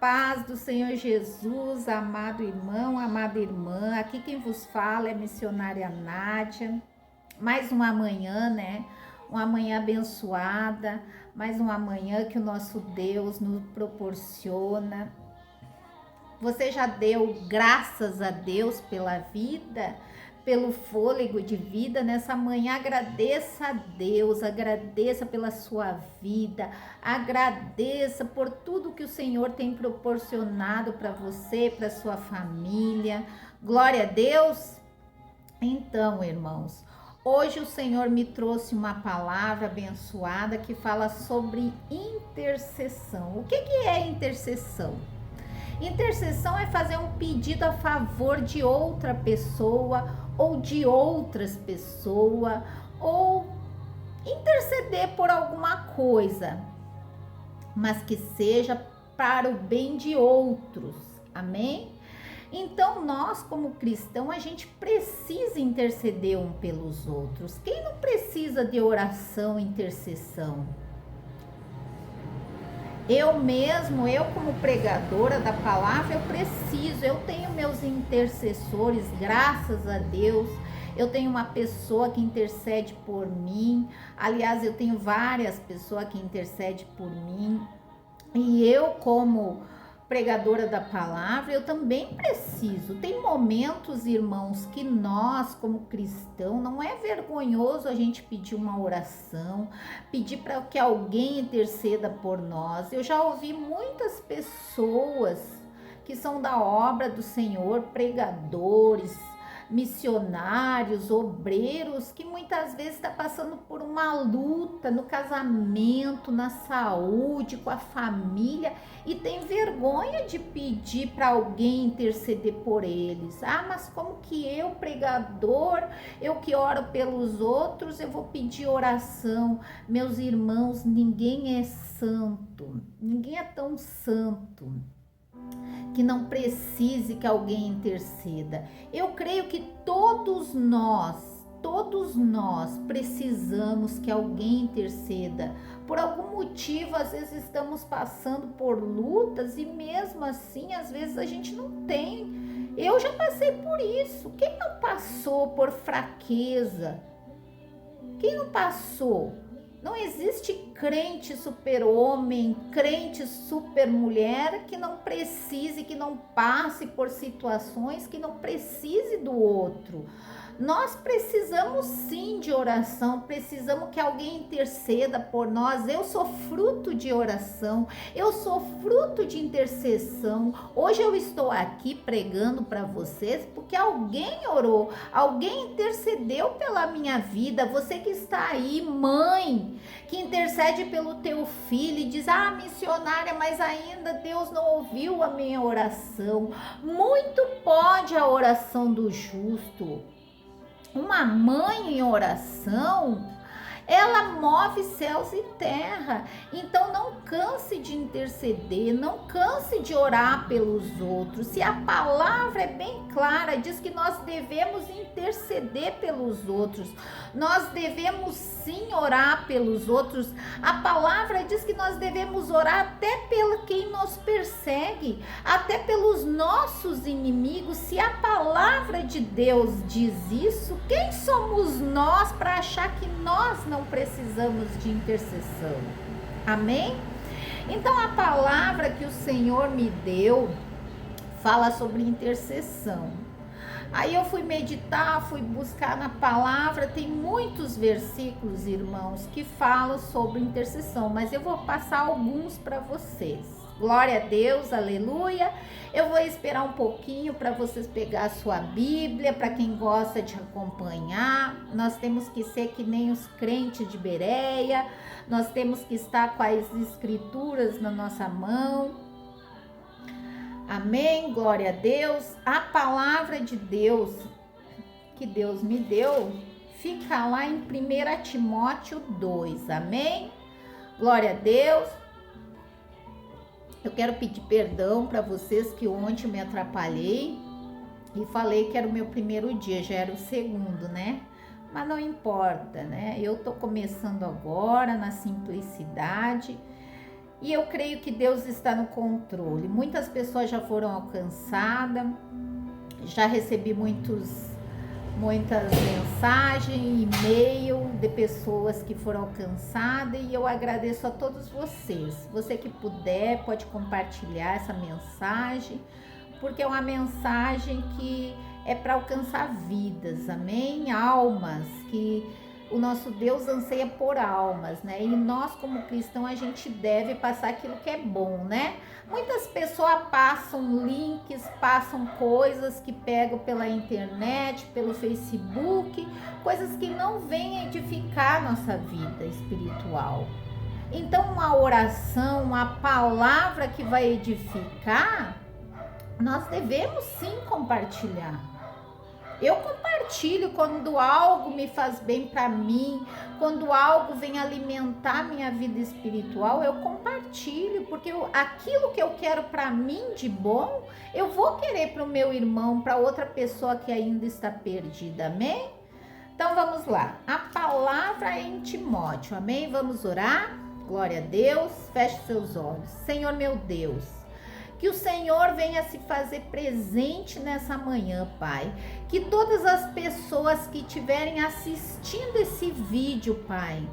paz do Senhor Jesus, amado irmão, amada irmã. Aqui quem vos fala é a missionária Nádia. Mais uma manhã, né? Uma manhã abençoada, mais uma manhã que o nosso Deus nos proporciona. Você já deu graças a Deus pela vida, pelo fôlego de vida nessa manhã? Agradeça a Deus, agradeça pela sua vida, agradeça por tudo que o Senhor tem proporcionado para você, para sua família. Glória a Deus. Então, irmãos, hoje o Senhor me trouxe uma palavra abençoada que fala sobre intercessão. O que é intercessão? Intercessão é fazer um pedido a favor de outra pessoa ou de outras pessoas, ou interceder por alguma coisa, mas que seja para o bem de outros. Amém? Então, nós como cristãos, a gente precisa interceder um pelos outros. Quem não precisa de oração e intercessão? Eu como pregadora da palavra, eu tenho meus intercessores, graças a Deus. Eu tenho uma pessoa que intercede por mim. Aliás, eu tenho várias pessoas que intercedem por mim. E eu, como pregadora da palavra, eu também preciso. Tem momentos, irmãos, que nós, como cristãos, não é vergonhoso a gente pedir uma oração, pedir para que alguém interceda por nós. Eu já ouvi muitas pessoas que são da obra do Senhor, pregadores, missionários, obreiros, que muitas vezes está passando por uma luta no casamento, na saúde, com a família, e tem vergonha de pedir para alguém interceder por eles. Ah, mas como que eu, pregador, eu que oro pelos outros, eu vou pedir oração? Meus irmãos, ninguém é santo, ninguém é tão santo que não precise que alguém interceda. Eu creio que todos nós precisamos que alguém interceda. Por algum motivo, às vezes estamos passando por lutas e mesmo assim, às vezes a gente não tem. Eu já passei por isso. Quem não passou por fraqueza? Quem não passou? Não existe crente super-homem, crente super-mulher que não precise, que não passe por situações, que não precise do outro. Nós precisamos sim de oração, precisamos que alguém interceda por nós. Eu sou fruto de oração, eu sou fruto de intercessão. Hoje eu estou aqui pregando para vocês porque alguém orou, alguém intercedeu pela minha vida. Você que está aí, mãe, que intercede pelo teu filho e diz: ah, missionária, mas ainda Deus não ouviu a minha oração. Muito pode a oração do justo. Uma mãe em oração, ela move céus e terra. Então não canse de interceder, não canse de orar pelos outros. Se a palavra é bem clara, diz que nós devemos interceder pelos outros. Nós devemos sim orar pelos outros. A palavra diz que nós devemos orar até pelo quem nos persegue, até pelos nossos inimigos. Se a palavra de Deus diz isso, quem somos nós para achar que nós não precisamos de intercessão? Amém? Então a palavra que o Senhor me deu fala sobre intercessão. Aí eu fui meditar, fui buscar na palavra, tem muitos versículos, irmãos, que falam sobre intercessão, mas eu vou passar alguns para vocês. Glória a Deus, aleluia. Eu vou esperar um pouquinho para vocês pegar a sua Bíblia, para quem gosta de acompanhar. Nós temos que ser que nem os crentes de Bereia, nós temos que estar com as escrituras na nossa mão. Amém, glória a Deus. A palavra de Deus que Deus me deu fica lá em 1 Timóteo 2, amém? Glória a Deus. Eu quero pedir perdão para vocês que ontem me atrapalhei e falei que era o meu primeiro dia, já era o segundo, né? Mas não importa, né? Eu tô começando agora na simplicidade. E eu creio que Deus está no controle. Muitas pessoas já foram alcançadas, já recebi muitas mensagens, e-mail de pessoas que foram alcançadas, e eu agradeço a todos vocês. Você que puder, pode compartilhar essa mensagem, porque é uma mensagem que é para alcançar vidas, amém? Almas, que o nosso Deus anseia por almas, né? E nós, como cristãos, a gente deve passar aquilo que é bom, né? Muitas pessoas passam links, passam coisas que pegam pela internet, pelo Facebook, coisas que não vêm edificar a nossa vida espiritual. Então, uma oração, uma palavra que vai edificar, nós devemos sim compartilhar. Eu compartilho quando algo me faz bem para mim, quando algo vem alimentar minha vida espiritual, eu compartilho, porque aquilo que eu quero para mim de bom, eu vou querer para o meu irmão, para outra pessoa que ainda está perdida, amém? Então vamos lá, a palavra é em Timóteo, amém? Vamos orar? Glória a Deus, feche seus olhos. Senhor meu Deus, que o Senhor venha se fazer presente nessa manhã, Pai. Que todas as pessoas que estiverem assistindo esse vídeo, Pai,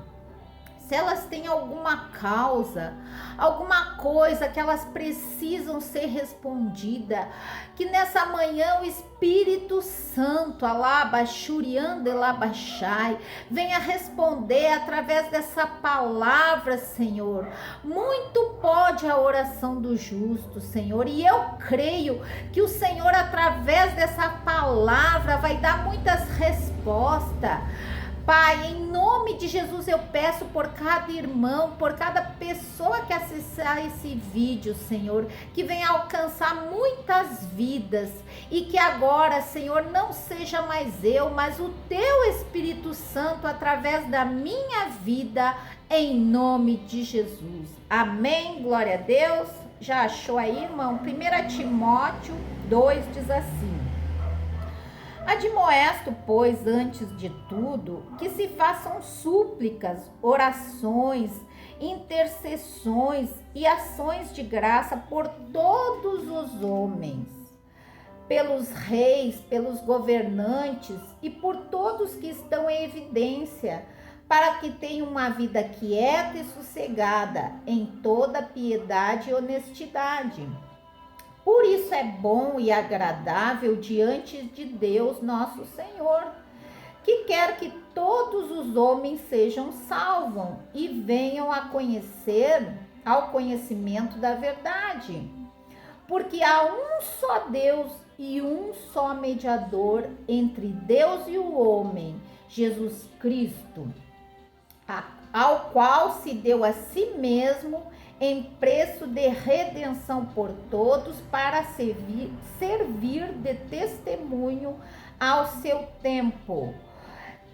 se elas têm alguma causa, alguma coisa que elas precisam ser respondida, que nessa manhã o Espírito Santo, Alabaxuriando Elabachai, venha responder através dessa palavra, Senhor. Muito pode a oração do justo, Senhor, e eu creio que o Senhor, através dessa palavra, vai dar muitas respostas. Pai, em nome de Jesus eu peço por cada irmão, por cada pessoa que acessar esse vídeo, Senhor, que venha alcançar muitas vidas e que agora, Senhor, não seja mais eu, mas o Teu Espírito Santo através da minha vida, em nome de Jesus. Amém, glória a Deus. Já achou aí, irmão? 1 Timóteo 2 diz assim: admoesto, pois, antes de tudo, que se façam súplicas, orações, intercessões e ações de graça por todos os homens, pelos reis, pelos governantes e por todos que estão em evidência, para que tenham uma vida quieta e sossegada, em toda piedade e honestidade. Por isso é bom e agradável diante de Deus nosso Senhor, que quer que todos os homens sejam salvos e venham ao conhecimento da verdade. Porque há um só Deus e um só mediador entre Deus e o homem, Jesus Cristo, ao qual se deu a si mesmo em preço de redenção por todos, para servir de testemunho ao seu tempo.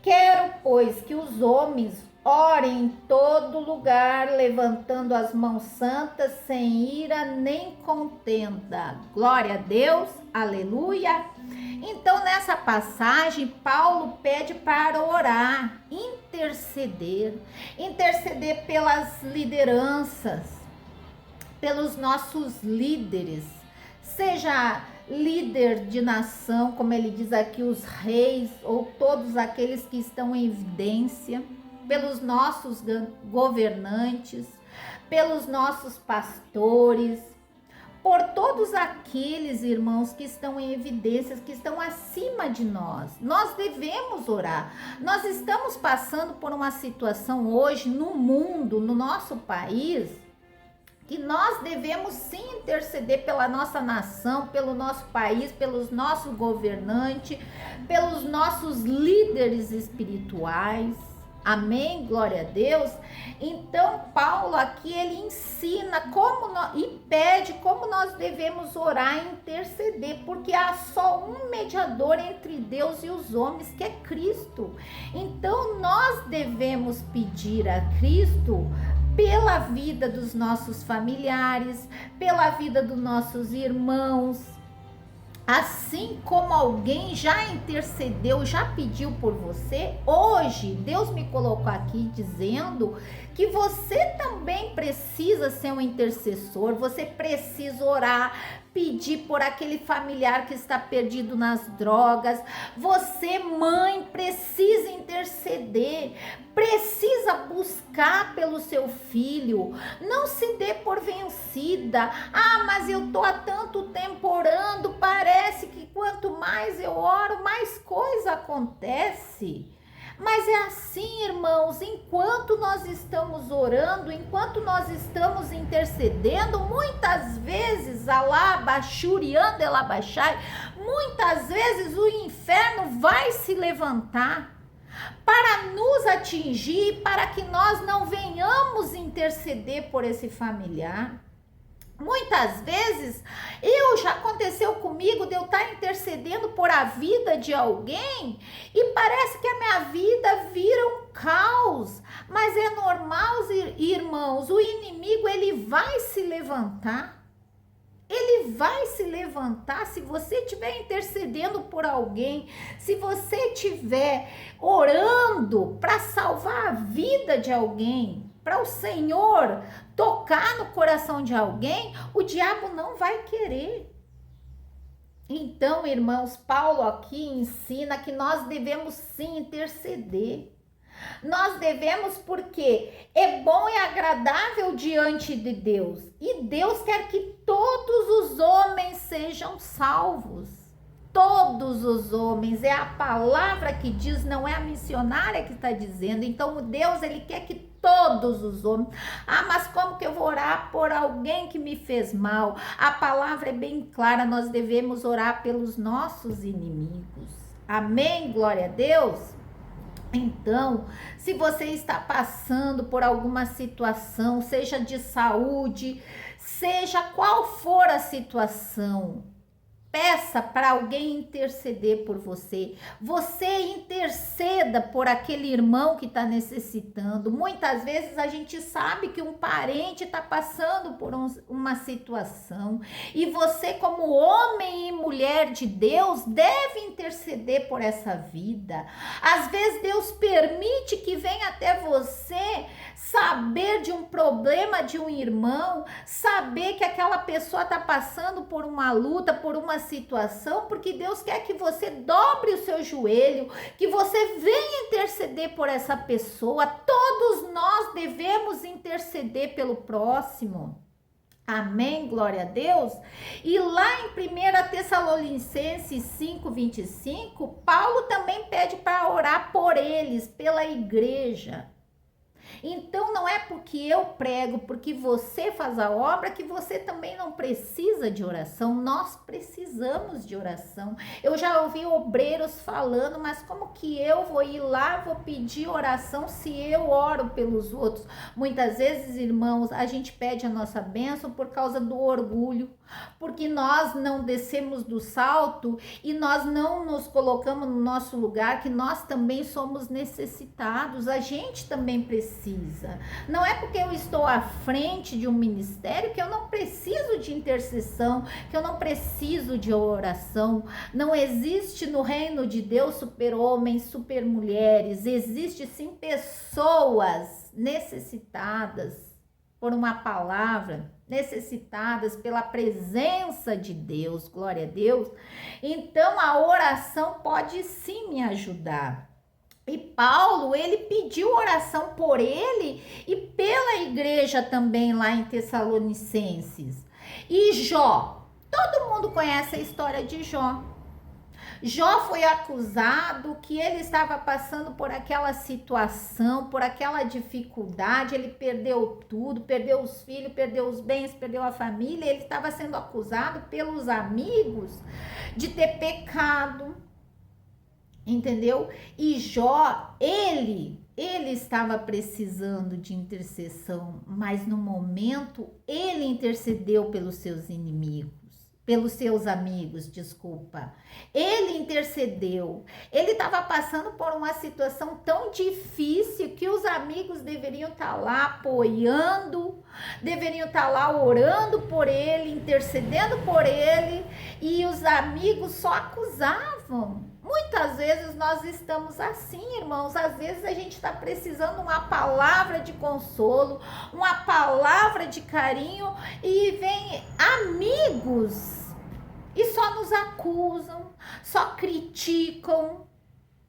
Quero, pois, que os homens orem em todo lugar, levantando as mãos santas, sem ira nem contenda. Glória a Deus, aleluia. Então, nessa passagem, Paulo pede para orar, interceder pelas lideranças, pelos nossos líderes, seja líder de nação, como ele diz aqui, os reis, ou todos aqueles que estão em evidência, pelos nossos governantes, pelos nossos pastores, por todos aqueles irmãos que estão em evidências, que estão acima de nós. Nós devemos orar. Nós estamos passando por uma situação hoje no mundo, no nosso país, que nós devemos sim interceder pela nossa nação, pelo nosso país, pelos nossos governantes, pelos nossos líderes espirituais. Amém? Glória a Deus. Então, Paulo aqui, ele ensina e pede como nós devemos orar e interceder, porque há só um mediador entre Deus e os homens, que é Cristo. Então, nós devemos pedir a Cristo pela vida dos nossos familiares, pela vida dos nossos irmãos, Assim como alguém já intercedeu, já pediu por você, hoje Deus me colocou aqui dizendo que você também precisa ser um intercessor, você precisa orar, pedir por aquele familiar que está perdido nas drogas. Você, mãe, precisa interceder, precisa buscar pelo seu filho. Não se dê por vencida. Ah, mas eu tô há tanto tempo orando, parece que quanto mais eu oro, mais coisa acontece. Mas é assim, irmãos, enquanto nós estamos orando, enquanto nós estamos intercedendo, muitas vezes, muitas vezes o inferno vai se levantar para nos atingir, para que nós não venhamos interceder por esse familiar. Muitas vezes, já aconteceu comigo de eu estar intercedendo por a vida de alguém e parece que a minha vida vira um caos. Mas é normal, irmãos, o inimigo ele vai se levantar. Ele vai se levantar se você estiver intercedendo por alguém, se você estiver orando para salvar a vida de alguém, para o Senhor tocar no coração de alguém, o diabo não vai querer. Então, irmãos, Paulo aqui ensina que nós devemos sim interceder. Nós devemos porque é bom e agradável diante de Deus. E Deus quer que todos os homens sejam salvos. Todos os homens, é a palavra que diz, não é a missionária que está dizendo. Então, Deus, ele quer que todos os homens. Ah, mas como que eu vou orar por alguém que me fez mal? A palavra é bem clara, nós devemos orar pelos nossos inimigos. Amém? Glória a Deus. Então, se você está passando por alguma situação, seja de saúde, seja qual for a situação, peça para alguém interceder por você. Você interceda por aquele irmão que está necessitando. Muitas vezes a gente sabe que um parente está passando por uma situação e você, como homem e mulher de Deus, deve interceder por essa vida. Às vezes Deus permite que venha até você saber de um problema de um irmão, saber que aquela pessoa está passando por uma luta, por uma situação, porque Deus quer que você dobre o seu joelho, que você venha interceder por essa pessoa. Todos nós devemos interceder pelo próximo. Amém, glória a Deus. E lá em 1 Tessalonicenses 5:25, Paulo também pede para orar por eles, pela igreja. Então não é porque eu prego, porque você faz a obra, que você também não precisa de oração. Nós precisamos de oração. Eu já ouvi obreiros falando, mas como que eu vou ir lá, vou pedir oração se eu oro pelos outros? Muitas vezes, irmãos, a gente pede a nossa bênção por causa do orgulho, porque nós não descemos do salto e nós não nos colocamos no nosso lugar, que nós também somos necessitados, a gente também precisa. Não é porque eu estou à frente de um ministério que eu não preciso de intercessão, que eu não preciso de oração. Não existe no reino de Deus super-homens, super-mulheres. Existe sim pessoas necessitadas por uma palavra, necessitadas pela presença de Deus, glória a Deus. Então a oração pode sim me ajudar. E Paulo, ele pediu oração por ele e pela igreja também lá em Tessalonicenses. E Jó, todo mundo conhece a história de Jó. Jó foi acusado que ele estava passando por aquela situação, por aquela dificuldade, ele perdeu tudo, perdeu os filhos, perdeu os bens, perdeu a família, ele estava sendo acusado pelos amigos de ter pecado, entendeu? E Jó, ele estava precisando de intercessão, mas no momento ele intercedeu pelos seus inimigos. pelos seus amigos, desculpa. Ele intercedeu. Ele estava passando por uma situação tão difícil que os amigos deveriam estar lá apoiando, deveriam estar lá orando por ele, intercedendo por ele, e os amigos só acusavam. Muitas vezes nós estamos assim, irmãos. Às vezes a gente está precisando de uma palavra de consolo, uma palavra de carinho, e vem amigos e só nos acusam, só criticam,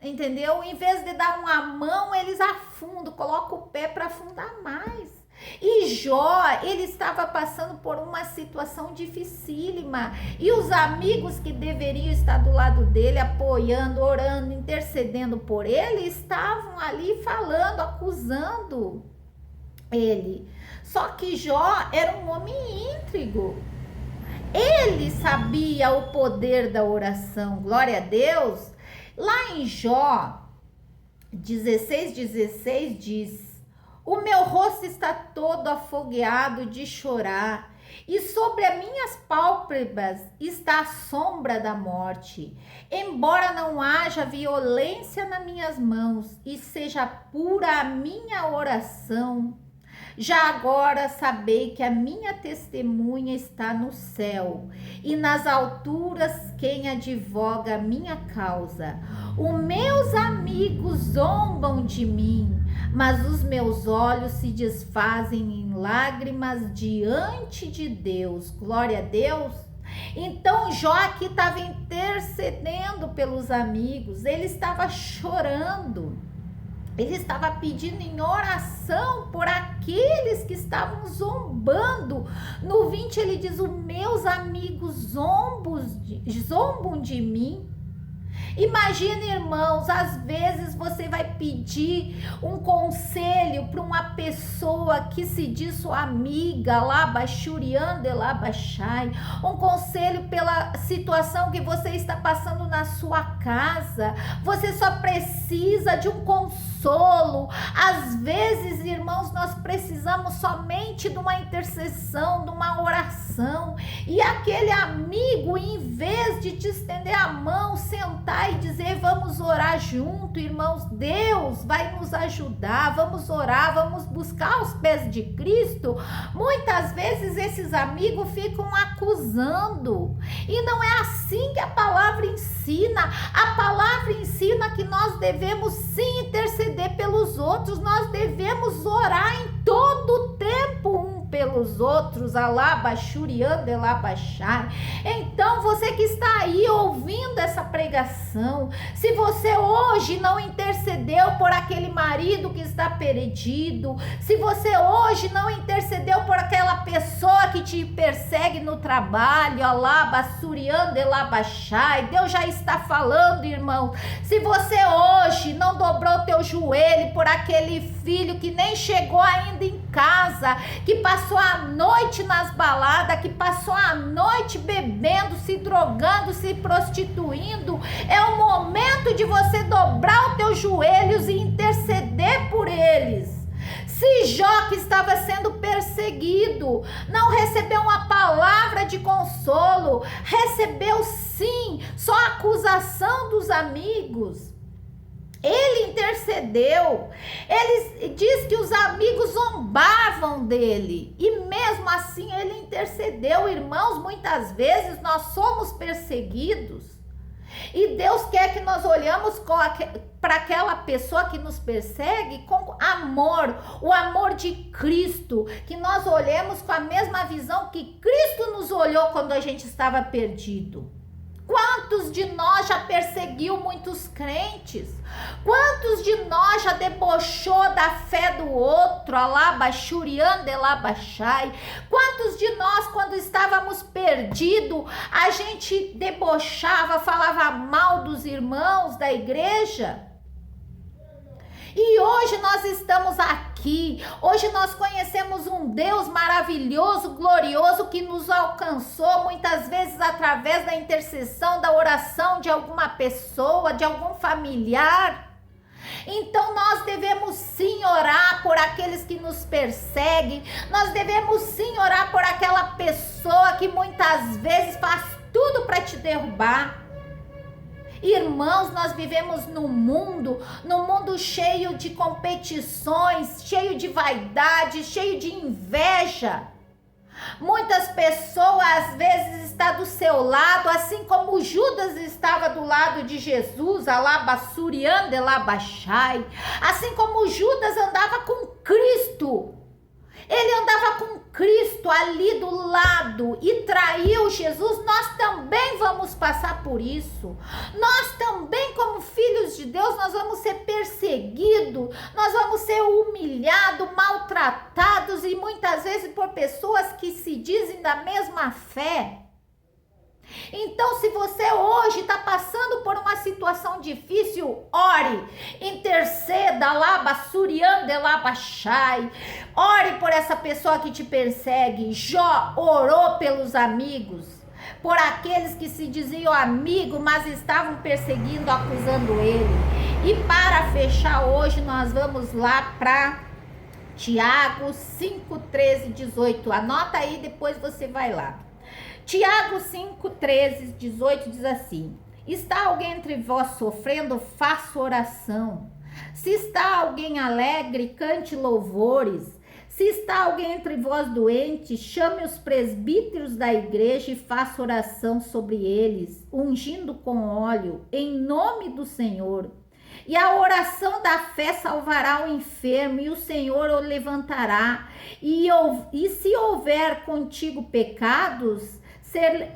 entendeu? Em vez de dar uma mão, eles afundam, colocam o pé para afundar mais. E Jó, ele estava passando por uma situação dificílima, e os amigos que deveriam estar do lado dele, apoiando, orando, intercedendo por ele, estavam ali falando, acusando ele. Só que Jó era um homem íntegro. Ele sabia o poder da oração, glória a Deus. Lá em Jó 16:16 diz: o meu rosto está todo afogueado de chorar, e sobre as minhas pálpebras está a sombra da morte. Embora não haja violência nas minhas mãos, e seja pura a minha oração, já agora sabei que a minha testemunha está no céu, e nas alturas quem advoga a minha causa. Os meus amigos zombam de mim, mas os meus olhos se desfazem em lágrimas diante de Deus. Glória a Deus. Então Jó aqui estava intercedendo pelos amigos, ele estava chorando. Ele estava pedindo em oração por aqueles que estavam zombando. No 20 ele diz: os meus amigos zombam de mim. Imagine, irmãos, às vezes você vai pedir um conselho para uma pessoa que se diz sua amiga, lá baixuriando, lá baixai, um conselho pela situação que você está passando na sua casa. Você só precisa de um consolo. Às vezes, irmãos, nós precisamos somente de uma intercessão, de uma oração, e aquele amigo, em vez de te estender a mão, sentar e dizer: vamos orar junto, irmãos, Deus vai nos ajudar, vamos orar, vamos buscar os pés de Cristo, muitas vezes esses amigos ficam acusando, e não é assim que a palavra ensina. A palavra ensina que nós devemos sim interceder pelos outros, nós devemos orar em todo o tempo um pelos outros, alabaxuriando, elabaxar. Então, você que está aí ouvindo essa pregação, se você hoje não intercedeu por aquele marido que está perdido, se você hoje não intercedeu por aquela pessoa que te persegue no trabalho, alabaxuriando, elabaxar, Deus já está falando, irmão. Se você hoje não dobrou teu joelho por aquele filho que nem chegou ainda em casa, que passou a noite nas baladas, que passou a noite bebendo, se drogando, se prostituindo, é o momento de você dobrar os teus joelhos e interceder por eles. Se Jó, que estava sendo perseguido, não recebeu uma palavra de consolo, recebeu sim só a acusação dos amigos, ele intercedeu. Ele diz que os amigos zombavam dele, e mesmo assim ele intercedeu. Irmãos, muitas vezes nós somos perseguidos, e Deus quer que nós olhamos para aquela pessoa que nos persegue com amor, o amor de Cristo, que nós olhemos com a mesma visão que Cristo nos olhou quando a gente estava perdido. Quantos de nós já perseguiu muitos crentes? Quantos de nós já debochou da fé do outro? Alabaxuriando, elabaxai. Quantos de nós, quando estávamos perdidos, a gente debochava, falava mal dos irmãos da igreja? E hoje nós estamos aqui, hoje nós conhecemos um Deus maravilhoso, glorioso, que nos alcançou muitas vezes através da intercessão, da oração de alguma pessoa, de algum familiar. Então nós devemos sim orar por aqueles que nos perseguem, nós devemos sim orar por aquela pessoa que muitas vezes faz derrubar. Irmãos, nós vivemos num mundo cheio de competições, cheio de vaidade, cheio de inveja. Muitas pessoas às vezes estão do seu lado, assim como Judas estava do lado de Jesus, alabassuriande labachai, assim como Judas andava com Cristo. Ele andava com Cristo ali do lado e traiu Jesus. Nós também vamos passar por isso. Nós também, como filhos de Deus, nós vamos ser perseguidos, nós vamos ser humilhados, maltratados e muitas vezes por pessoas que se dizem da mesma fé. Então, se você hoje está passando por uma situação difícil, ore, interceda, labassuriande labachai, ore por essa pessoa que te persegue. Jó orou pelos amigos, por aqueles que se diziam amigo, mas estavam perseguindo, acusando ele. E para fechar hoje, nós vamos lá para Tiago 5, 13, 18. Anota aí, depois você vai lá. Tiago 5, 13, 18 diz assim: está alguém entre vós sofrendo, faça oração. Se está alguém alegre, cante louvores. Se está alguém entre vós doente, chame os presbíteros da igreja e faça oração sobre eles, ungindo com óleo, em nome do Senhor. E a oração da fé salvará o enfermo, e o Senhor o levantará. E se houver contigo pecados,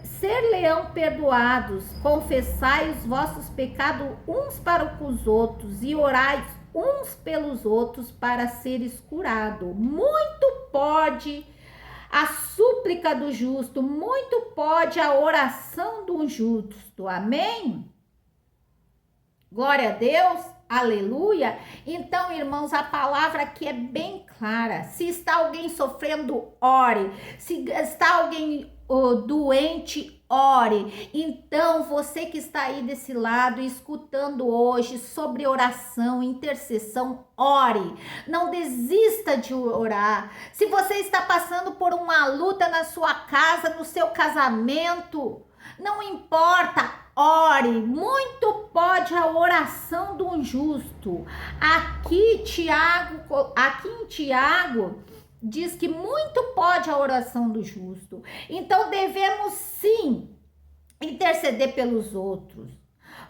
ser-lhe-ão perdoados. Confessai os vossos pecados uns para os outros, e orai uns pelos outros para seres curados. Muito pode a súplica do justo, muito pode a oração do justo. Amém? Glória a Deus, aleluia. Então, irmãos, a palavra aqui é bem clara. Se está alguém sofrendo, ore. Se está alguém doente, ore. Então, você que está aí desse lado, escutando hoje sobre oração, intercessão, ore. Não desista de orar. Se você está passando por uma luta na sua casa, no seu casamento, não importa, ore. Muito pode a oração do justo. Aqui em Tiago diz que muito pode a oração do justo. Então devemos sim interceder pelos outros.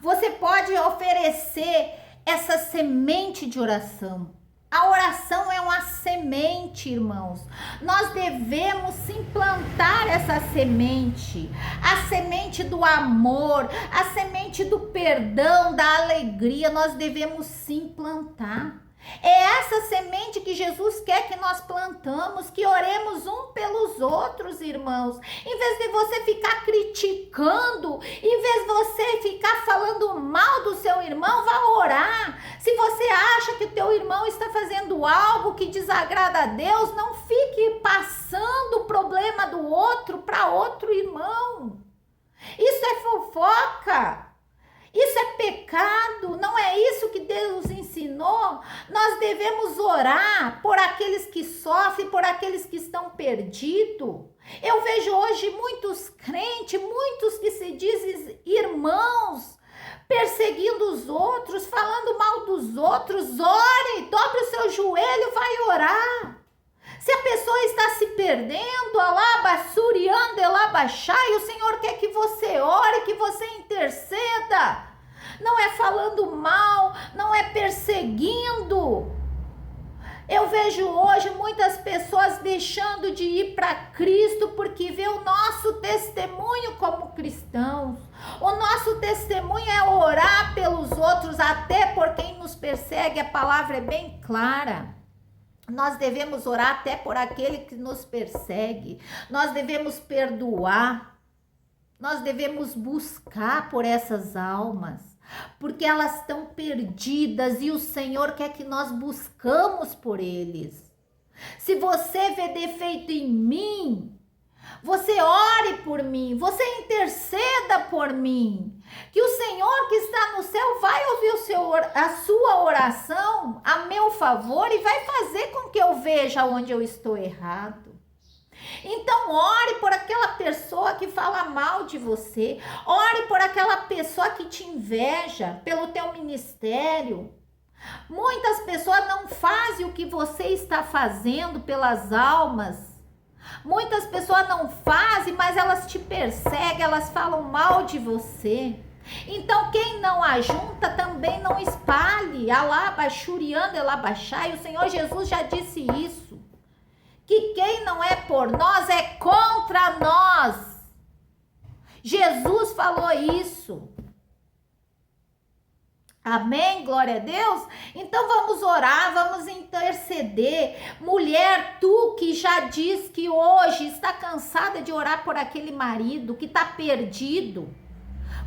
Você pode oferecer essa semente de oração. A oração é uma semente, irmãos. Nós devemos sim plantar essa semente. A semente do amor, a semente do perdão, da alegria, nós devemos sim plantar. É essa semente que Jesus quer que nós plantamos, que oremos um pelos outros, irmãos. Em vez de você ficar criticando, em vez de você ficar falando mal do seu irmão, vá orar. Se você acha que o teu irmão está fazendo algo que desagrada a Deus, não fique passando o problema do outro para outro irmão. Isso é fofoca. Isso é pecado, não é isso que Deus ensinou. Nós devemos orar por aqueles que sofrem, por aqueles que estão perdidos. Eu vejo hoje muitos crentes, muitos que se dizem irmãos, perseguindo os outros, falando mal dos outros. Ore, dobre o seu joelho, vai orar. Se a pessoa está se perdendo, alabassuriande labachai, o Senhor quer que você ore, que você interceda. Não é falando mal, não é perseguindo. Eu vejo hoje muitas pessoas deixando de ir para Cristo porque vê o nosso testemunho como cristãos. O nosso testemunho é orar pelos outros, até por quem nos persegue. A palavra é bem clara. Nós devemos orar até por aquele que nos persegue. Nós devemos perdoar. Nós devemos buscar por essas almas, porque elas estão perdidas e o Senhor quer que nós buscamos por eles. Se você vê defeito em mim, você ore por mim, você interceda por mim, que o Senhor que está no céu vai ouvir a sua oração a meu favor e vai fazer com que eu veja onde eu estou errado. Então ore por aquela pessoa pessoa que fala mal de você. Ore por aquela pessoa que te inveja pelo teu ministério. Muitas pessoas não fazem o que você está fazendo pelas almas. Muitas pessoas não fazem, mas elas te perseguem, elas falam mal de você. Então, quem não ajunta também não espalhe. Alabaxuriando, elabaxai. O Senhor Jesus já disse isso. Que quem não é por nós é contra nós. Jesus falou isso. Amém? Glória a Deus? Então vamos orar, vamos interceder. Mulher, tu que já diz que hoje está cansada de orar por aquele marido que está perdido.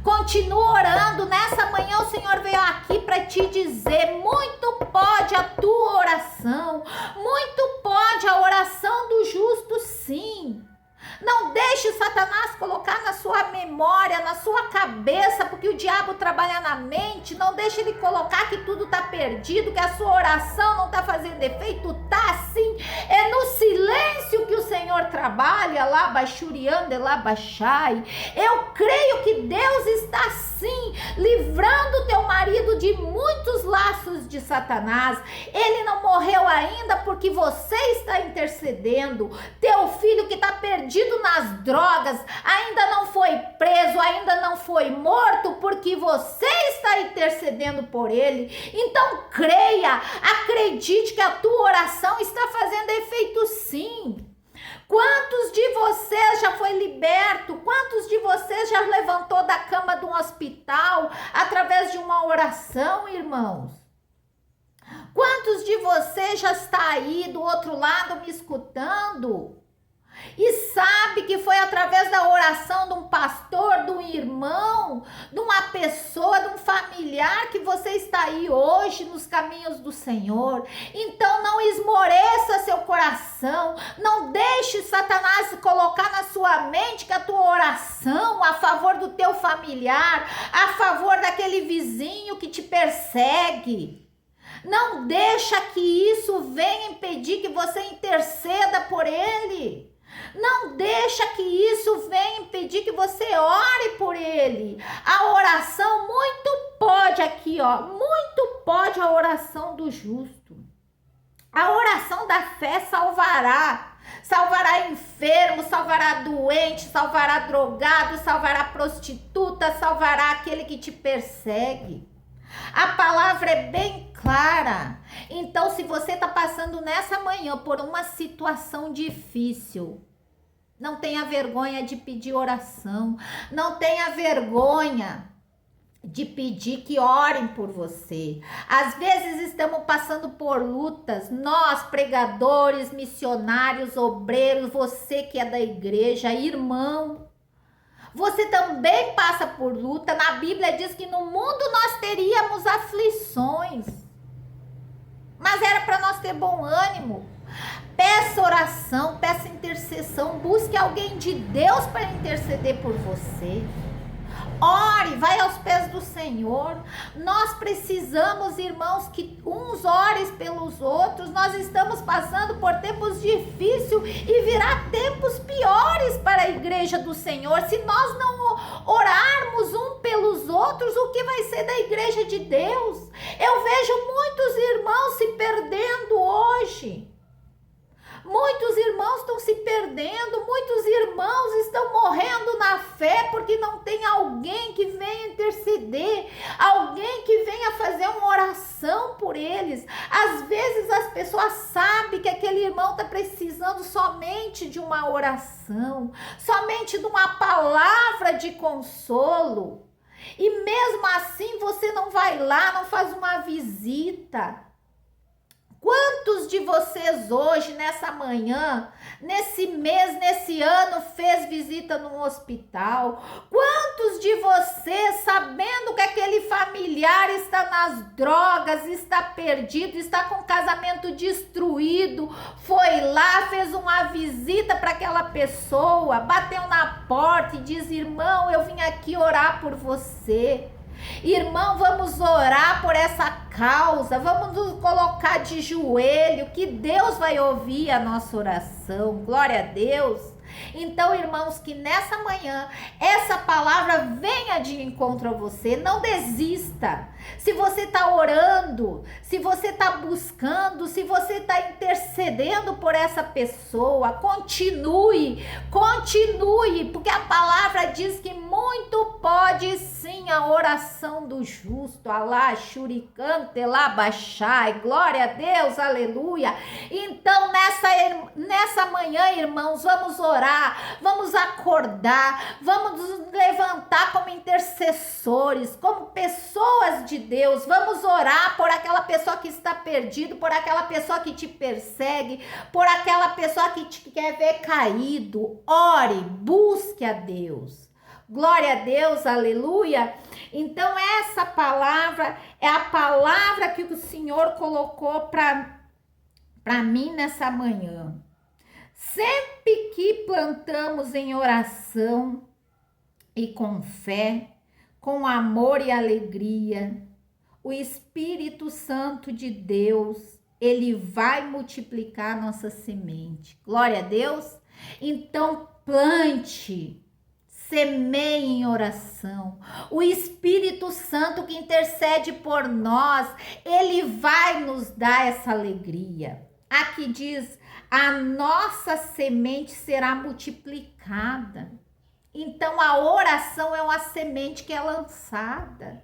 Continua orando. Nessa manhã o Senhor veio aqui para te dizer: muito pode a tua oração, muito pode a oração do justo, sim. Não deixe Satanás colocar na sua memória, na sua cabeça, porque o diabo trabalha na mente. Não deixe ele colocar que tudo está perdido, que a sua oração não está fazendo efeito. Tá sim, é no silêncio que o Senhor trabalha. Lá baixuriando, lá baixai. Eu creio que Deus está sim livrando teu marido de muitos laços de Satanás. Ele não morreu ainda porque você está intercedendo. Teu filho que está perdido nas drogas ainda não foi preso, ainda não foi morto, porque você está intercedendo por ele. Então creia, acredite que a tua oração está fazendo efeito sim. Quantos de vocês já foi liberto? Quantos de vocês já levantou da cama de um hospital através de uma oração, irmãos? Quantos de vocês já está aí do outro lado me escutando? E sabe que foi através da oração de um pastor, de um irmão, de uma pessoa, de um familiar que você está aí hoje nos caminhos do Senhor. Então não esmoreça seu coração, não deixe Satanás colocar na sua mente que a tua oração a favor do teu familiar, a favor daquele vizinho que te persegue. Não deixa que isso venha impedir que você interceda por ele. Não deixa que isso venha impedir que você ore por ele. A oração muito pode aqui, ó, muito pode a oração do justo. A oração da fé salvará. Salvará enfermo, salvará doente, salvará drogado, salvará prostituta, salvará aquele que te persegue. A palavra é bem clara. Então, se você está passando nessa manhã por uma situação difícil, não tenha vergonha de pedir oração. Não tenha vergonha de pedir que orem por você. Às vezes estamos passando por lutas. Nós, pregadores, missionários, obreiros, você que é da igreja, irmão, você também passa por luta. Na Bíblia diz que no mundo nós teríamos aflições. Mas era para nós ter bom ânimo. Peça oração, peça intercessão, busque alguém de Deus para interceder por você. Ore, vai aos pés do Senhor. Nós precisamos, irmãos, que uns orem pelos outros. Nós estamos passando por tempos difíceis e virá tempos piores para a igreja do Senhor. Se nós não orarmos um pelos outros, o que vai ser da igreja de Deus? Eu vejo muitos irmãos se perdendo hoje. Muitos irmãos estão se perdendo, muitos irmãos estão morrendo na fé porque não tem alguém que venha interceder, alguém que venha fazer uma oração por eles. Às vezes as pessoas sabem que aquele irmão está precisando somente de uma oração, somente de uma palavra de consolo. E mesmo assim você não vai lá, não faz uma visita. Quantos de vocês hoje, nessa manhã, nesse mês, nesse ano, fez visita num hospital? Quantos de vocês, sabendo que aquele familiar está nas drogas, está perdido, está com o casamento destruído, foi lá, fez uma visita para aquela pessoa, bateu na porta e diz: irmão, eu vim aqui orar por você. Irmão, vamos orar por essa causa, vamos nos colocar de joelho, que Deus vai ouvir a nossa oração. Glória a Deus. Então, irmãos, que nessa manhã essa palavra venha de encontro a você. Não desista. Se você está orando, se você está buscando, se você está intercedendo por essa pessoa, continue, porque a palavra diz que muito pode sim a oração do justo. Alá, shuricante, lá, baixai, glória a Deus, aleluia. Então, nessa manhã, irmãos, vamos orar, vamos acordar, vamos nos levantar como intercessores, como pessoas de Deus. Vamos orar por aquela pessoa que está perdida, por aquela pessoa que te persegue, por aquela pessoa que te quer ver caído. Ore, busque a Deus. Glória a Deus, aleluia. Então essa palavra é a palavra que o Senhor colocou para mim nessa manhã. Sempre que plantamos em oração e com fé, com amor e alegria, o Espírito Santo de Deus, ele vai multiplicar nossa semente. Glória a Deus. Então plante, semeie em oração. O Espírito Santo que intercede por nós, ele vai nos dar essa alegria. Aqui diz: a nossa semente será multiplicada. Então a oração é uma semente que é lançada.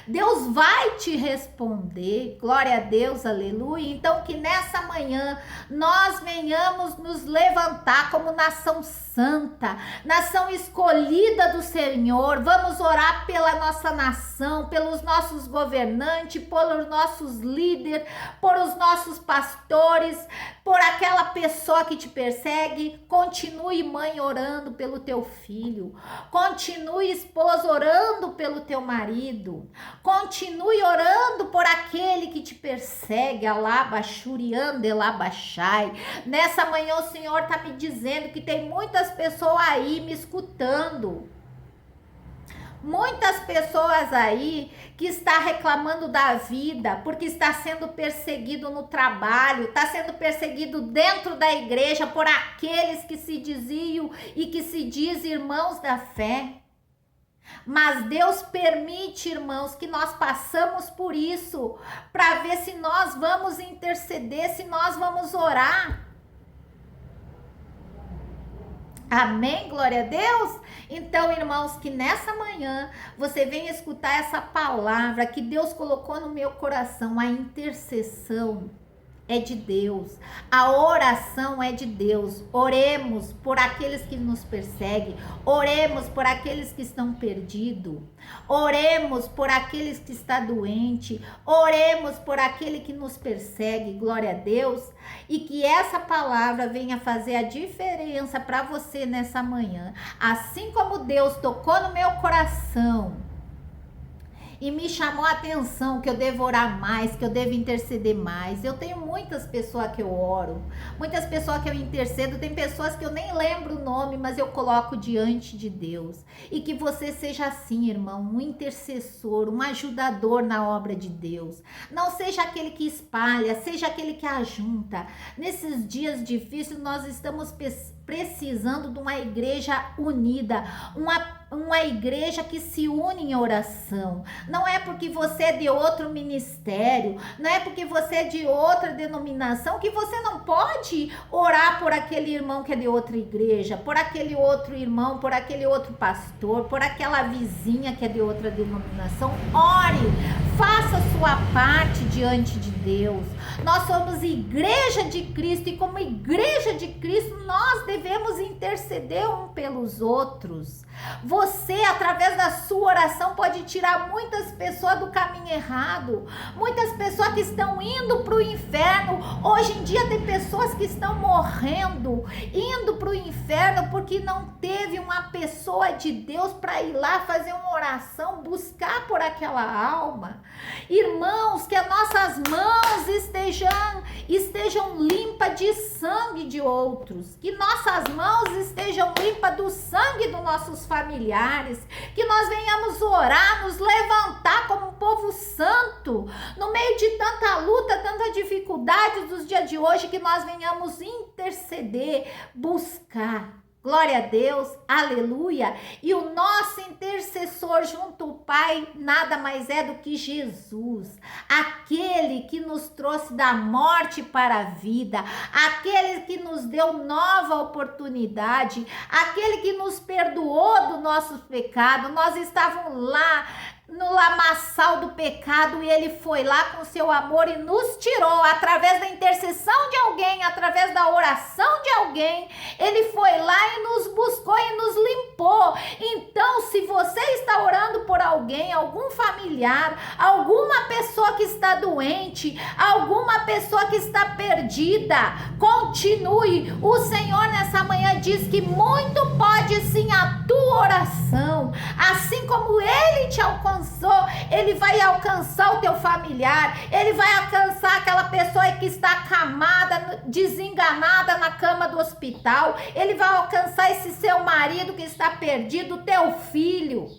Deus vai te responder, glória a Deus, aleluia. Então que nessa manhã nós venhamos nos levantar como nação santa, nação escolhida do Senhor. Vamos orar pela nossa nação, pelos nossos governantes, pelos nossos líderes, por os nossos pastores, por aquela pessoa que te persegue. Continue, mãe, orando pelo teu filho. Continue, esposa, orando pelo teu marido. Continue orando por aquele que te persegue. Alabachuriande, alabachai. Nessa manhã o Senhor está me dizendo que tem muitas pessoas aí me escutando. Muitas pessoas aí que está reclamando da vida porque está sendo perseguido no trabalho, está sendo perseguido dentro da igreja por aqueles que se diziam e que se dizem irmãos da fé. Mas Deus permite, irmãos, que nós passamos por isso para ver se nós vamos interceder, se nós vamos orar. Amém? Glória a Deus? Então, irmãos, que nessa manhã você venha escutar essa palavra que Deus colocou no meu coração. A intercessão é de Deus, a oração é de Deus. Oremos por aqueles que nos perseguem, oremos por aqueles que estão perdidos, oremos por aqueles que estão doentes, oremos por aquele que nos persegue, glória a Deus, e que essa palavra venha fazer a diferença para você nessa manhã. Assim como Deus tocou no meu coração e me chamou a atenção que eu devo orar mais, que eu devo interceder mais. Eu tenho muitas pessoas que eu oro, muitas pessoas que eu intercedo, tem pessoas que eu nem lembro o nome, mas eu coloco diante de Deus. E que você seja assim, irmão, um intercessor, um ajudador na obra de Deus. Não seja aquele que espalha, seja aquele que ajunta. Nesses dias difíceis nós estamos precisando de uma igreja unida, uma igreja que se une em oração. Não é porque você é de outro ministério, não é porque você é de outra denominação que você não pode orar por aquele irmão que é de outra igreja, por aquele outro irmão, por aquele outro pastor, por aquela vizinha que é de outra denominação. Ore, faça a sua parte diante de Deus. Nós somos igreja de Cristo e como igreja de Cristo nós devemos interceder um pelos outros. Você, através da sua oração, pode tirar muitas pessoas do caminho errado, muitas pessoas que estão indo para o inferno. Hoje em dia tem pessoas que estão morrendo, indo para o inferno porque não teve uma pessoa de Deus para ir lá fazer uma oração, buscar por aquela alma. Irmãos, que as nossas mãos estejam limpas de sangue de outros, que nossas mãos estejam limpas do sangue dos nossos familiares, que nós venhamos orar, nos levantar como um povo santo, no meio de tanta luta, tanta dificuldade dos dias de hoje, que nós venhamos interceder, buscar. Glória a Deus, aleluia. E o nosso intercessor junto ao Pai nada mais é do que Jesus, aquele que nos trouxe da morte para a vida, aquele que nos deu nova oportunidade, aquele que nos perdoou do nosso pecado. Nós estávamos lá no lamaçal do pecado e ele foi lá com seu amor e nos tirou através da intercessão de alguém, através da oração de alguém. Ele foi lá e nos buscou e nos limpou. Então, se você está orando por alguém, algum familiar, alguma pessoa que está doente, alguma pessoa que está perdida, continue. O Senhor nessa manhã diz que muito pode sim a tua oração, assim como ele te alcançou, ele vai alcançar o teu familiar, ele vai alcançar aquela pessoa que está acamada, desenganada na cama do hospital, ele vai alcançar esse seu marido que está perdido, o teu filho.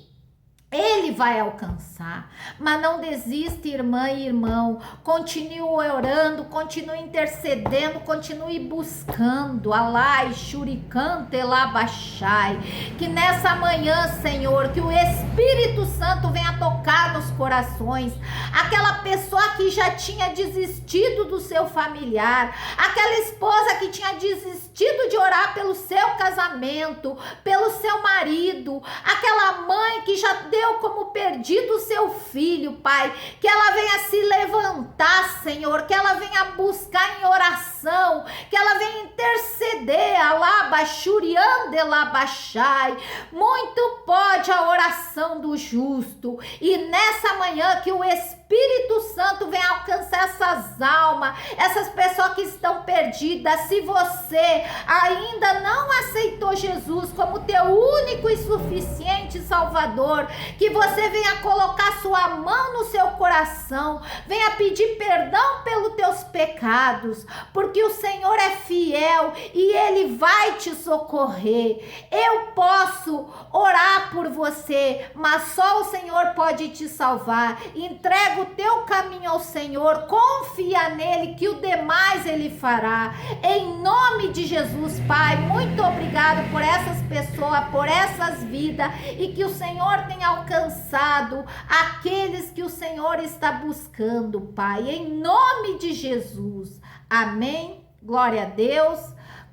Ele vai alcançar, mas não desista, irmã e irmão, continue orando, continue intercedendo, continue buscando, alai, shuricante, elabachai, que nessa manhã, Senhor, que o Espírito Santo venha tocar nos corações, aquela pessoa que já tinha desistido do seu familiar, aquela esposa que tinha desistido de orar pelo seu casamento, pelo seu marido, aquela mãe que já deu como perdido o seu filho, Pai, que ela venha se levantar, Senhor, que ela venha buscar em oração, que ela venha interceder, alabachuriande, alabachai. Muito pode a oração do justo, e nessa manhã que o Espírito Santo venha alcançar essas almas, essas pessoas que estão perdidas. Se você ainda não aceitou Jesus como teu único e suficiente Salvador, que você venha colocar sua mão no seu coração, venha pedir perdão pelos teus pecados, porque o Senhor é fiel e Ele vai te socorrer. Eu posso orar por você, mas só o Senhor pode te salvar. Entrega o teu caminho ao Senhor, confia nele que o demais Ele fará. Em nome de Jesus, Pai, muito obrigado por essas pessoas, por essas vidas, e que o Senhor tenha alcançado aqueles que o Senhor está buscando, Pai, em nome de Jesus. Amém. Glória a Deus.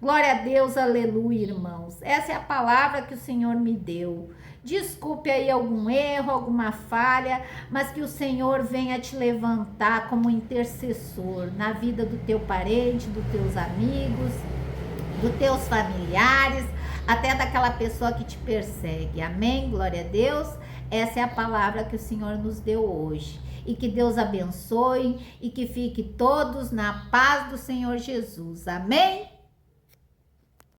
Glória a Deus, aleluia, irmãos. Essa é a palavra que o Senhor me deu. Desculpe aí algum erro, alguma falha, mas que o Senhor venha te levantar como intercessor na vida do teu parente, dos teus amigos, dos teus familiares, até daquela pessoa que te persegue. Amém? Glória a Deus. Essa é a palavra que o Senhor nos deu hoje. E que Deus abençoe e que fique todos na paz do Senhor Jesus. Amém?